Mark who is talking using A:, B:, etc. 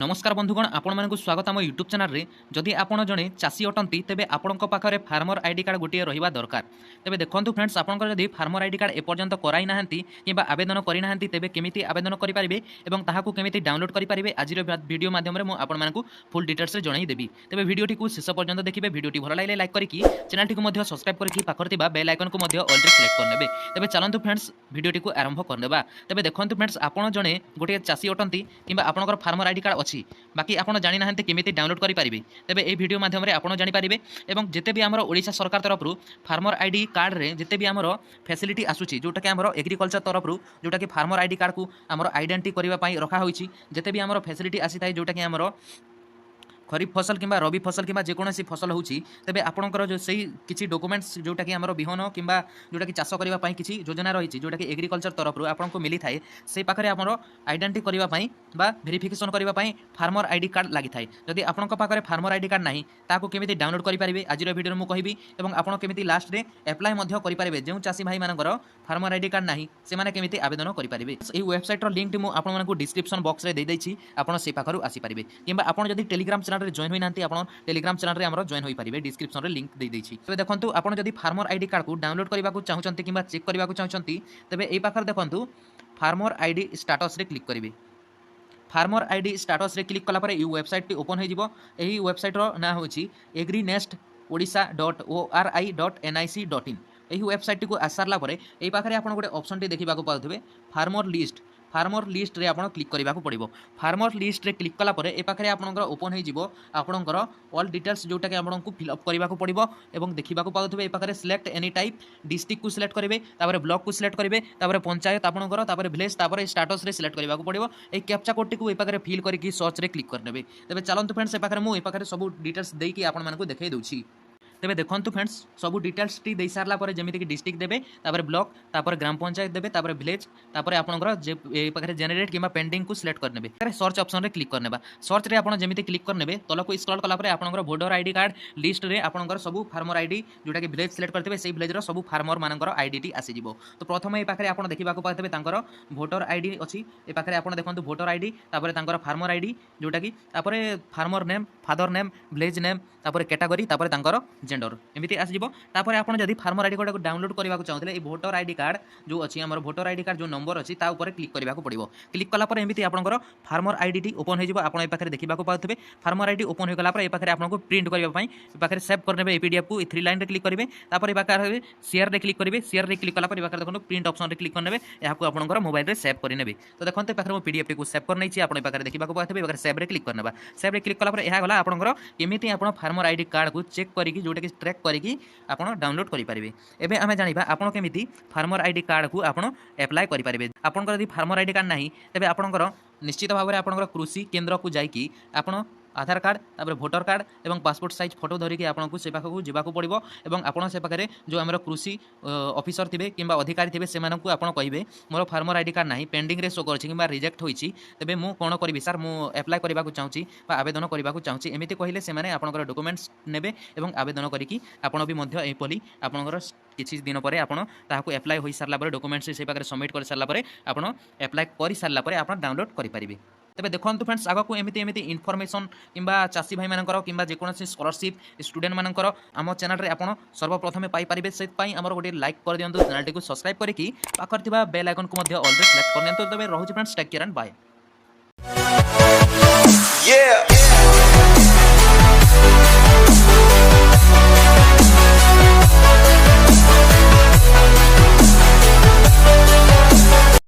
A: नमस्कार बंधुगण आपण मानक स्वागत आम यूट्यूब चैनल रे जदि आपण जड़े चाषी अटंती तेबे आपणक पाखरे फार्मर आईडी कार्ड गोटे रहिबा दरकार। तेबे देखंतु फ्रेंड्स आपणकर जदि फार्मर आईडी कार्ड एपर्यंत कराई नाहंती किबा आवेदन करि नाहंती तेबे केमिति आवेदन करि परिबे एवं ताहाकू केमिति डाउनलोड करि परिबे आजिर वीडियो माध्यम रे मु आपण मानकू फुल डिटेल्स रे जणाई देबी। तेबे वीडियोटी को शेष पर्यंत देखिबे। वीडियोटी भल लागले लाइक करिकि चैनलटी को मध्ये सब्सक्राइब करिकि पाखर थिबा बेल आइकन को मध्ये ऑल रे सिलेक्ट करनेबे। तेबे चलंतु फ्रेंड्स वीडियोटी को आरंभ करनेबा। तेबे देखंतु फ्रेंड्स आपण जणे गोटे चाषी अटंती किबा आपणकर फार्मर आईडी कार्ड अछि बाकी आपण जानि नाहंते केमिति डाउनलोड करि परिबे तेबे ए वीडियो माध्यम रे आपण जानि परिबे। एवं जेते भी हमर ओडिशा सरकार तरफ रु फार्मर आईडी कार्ड रे जेते भी हमर फैसिलिटी आसुची जोटा कि हमर एग्रीकल्चर तरफ रु जोटा कि फार्मर आईडी कार्ड को हमर आइडेंटिटी करिवा पई रखा होईची जेते भी हमर फैसिलिटी आसी थाई जोटा कि हमर खरीफ फसल किंबा रबी फसल किंबा जेकोसी फसल होची तेबे आपणकर जो सही किछि डॉक्यूमेंट्स जोटा कि हमर बिहन किंबा जोटा कि चाष करिवा पई किछि योजना रहिछि जोटा कि एग्रीकल्चर तरफ रु आपनको मिली थाए से पाखरे हमर आइडेंटिटी करिवा पई बा वेरिफिकेशन करिवा पई फार्मर आईडी कार्ड लागि थाए। जदि आपणक पाखरे फार्मर आईडी कार्ड नाही ताको केमिति डाउनलोड करि परिबे आजिर वीडियो मु कहिबी एवं आपण केमिति लास्ट रे अप्लाई मध्य करि परिबे। जेउ चासी भाई मानकर फार्मर आईडी कार्ड नाही से माने केमिति आवेदन करि परिबे। एही वेबसाइट रो लिंक मु आपण मानकू डिस्क्रिप्शन बॉक्स रे दे दैछि आपण से पाखरु आसी परिबे किंबा आपण जदि टेलीग्राम चैनल रे जॉइन होई नांती आपण टेलीग्राम चैनल रे हमरो जॉइन होई परिबे। डिस्क्रिप्शन रे लिंक दे दैछि। तबे देखंतु आपण जदि फार्मर आईडी कार्ड को डाउनलोड करबा को चाहउचंती किंबा चेक करबा को चाहउचंती तबे एई पाखर देखंतु फार्मर आईडी स्टेटस रे क्लिक करिवे। फार्मर आईडी स्टेटस रे क्लिक कला परे ई वेबसाइट टी ओपन हो जिवो। एही वेबसाइट रो ना होची agrinestoodisha.ori.nic.in। एही वेबसाइट को आसारला परे एई पाखरे आपण गोटे ऑप्शन टी देखिबा को पाउथबे फार्मर लिस्ट रे आपण क्लिक करिबा को पड़िबो। फार्मर लिस्ट रे क्लिक कला परे ए पाखरे आपनकर ओपन हो जिवो आपनकर ऑल डिटेल्स जोटा कि आपनको फिल अप करिबा को पड़िबो एवं देखिबा को पाउथबे ए पाखरे सिलेक्ट एनी टाइप डिस्ट्रिक्ट को सिलेक्ट करिवे तापर ब्लॉक को सिलेक्ट करिवे तापर पंचायत आपनकर तापर विलेज तापर स्टेटस रे सिलेक्ट करिबा को पड़िबो। ए कैप्चा कोड टी को ए पाखरे फिल करिकि सर्च रे क्लिक करनेबे। तबे चलंतु फ्रेंड्स ए पाखरे मु ए पाखरे सब डिटेल्स देई कि आपण मानको देखाई दउछि। तेबे देखंतु फ्रेंड्स सब डिटेल्स टी दे सारला परे जेमिति कि डिस्ट्रिक्ट देबे तापर ब्लॉक तापर ग्राम पंचायत देबे तापर विलेज तापर आपनकर जे ए पाखरे जनरेट किबा पेंडिंग को सिलेक्ट करनेबे। तारे सर्च ऑप्शन रे क्लिक करनेबा। सर्च रे आपण जेमिति क्लिक करनेबे तल को स्क्रॉल कला परे आपनकर वोटर आईडी कार्ड लिस्ट रे आपनकर सब फार्मर आईडी जोटा कि विलेज सिलेक्ट करथिबे सेही विलेज रो सब फार्मर मानकर आईडी टी आसी जिवो। तो प्रथमे ए पाखरे आपण देखिबा को पाथबे तांकर वोटर आईडी अछि ए पाखरे आपण देखंतु वोटर आईडी तापर तांकर फार्मर आईडी जोटा कि तापर farmer name father name village name तापर कैटेगरी तापर तांकर जेंडर एमिति तापर आपण जदि फार्मर आईडी कार्ड को डाउनलोड करबा को चाहउतले ए वोटर आईडी कार्ड जो अछि हमर वोटर आईडी कार्ड जो नंबर अछि ता ऊपर क्लिक करबा को पड़िबो। क्लिक कला पर एमिति आपनकर फार्मर आईडी टी ओपन हो जिवो। आपण ए पाखरे देखिबा को पाउथबे फार्मर आईडी ओपन हो गला पर ए पाखरे आपनको प्रिंट करबा पई ए पाखरे सेव करनेबे ए पीडीएफ को 3 लाइन रे क्लिक करिवे तापर ए पाखरे शेयर रे क्लिक करिवे। शेयर रे क्लिक कला पर ए पाखरे देखो प्रिंट ऑप्शन रे क्लिक करनेबे एहा को आपनकर मोबाइल रे सेव करि नेबे। तो देखंते पाखरे मो पीडीएफ को सेव करनै छी आपण ए पाखरे देखिबा को पाउथबे ए पाखरे सेव रे क्लिक करनेबा। सेव रे क्लिक कला पर एहा गला आपनकर केमिति आपण फार्मर आईडी कार्ड को चेक करिकि जोटा कि ट्रैक करिकि आपण डाउनलोड करि परिबे। एबे आमे जानिबा आपण केमिति फार्मर आईडी कार्ड को आपण अप्लाई करि परिबे। आपनकर यदि फार्मर आईडी कार्ड नाही तेबे आपनकर निश्चित भाव में आपनकर कृषि केंद्र को जाइकि आपण आधार कार्ड तापर वोटर कार्ड एवं पासपोर्ट साइज फोटो धरिकी आपको से पाखक जावाक पड़ो एवं आपड़ से पाखे जो आम कृषि ऑफिसर थे कि अधिकारी थे से कहे मोर फार्मर आईडी कार्ड ना पेंडिंग रे शो कर रिजेक्ट होती तेज मुझे कौन करी सार मुझे एप्लाय करने को चाहूँगी आवेदन करने को चाहूँगी एमती कहले से आपंकर डॉक्यूमेंट्स ने आवेदन करके आपड़ भी यहपरी आपंकर किसी दिन पर आपको एप्लाय हो सारा डॉक्यूमेंट्स से पाखे सबमिट कर सारापर आप एप्लाय कर सारापर आप डाउनलोड करेंगे। तेबे देखंतु फ्रेंड्स आगो को एमिति इनफॉरमेशन किंबा चासी भाई मानकर किंबा जेकोसी स्कॉलरशिप स्टूडेंट मानकर आम चैनल रे आपण सर्वप्रथमे पाई परिबे से पई हमर गोटे लाइक कर दियंतु चैनल टी को सब्सक्राइब करिकि पाखर थिबा बेल आइकन को मध्ये ऑल रे सिलेक्ट कर नियंतु। तबे रहउछि friends take care and bye.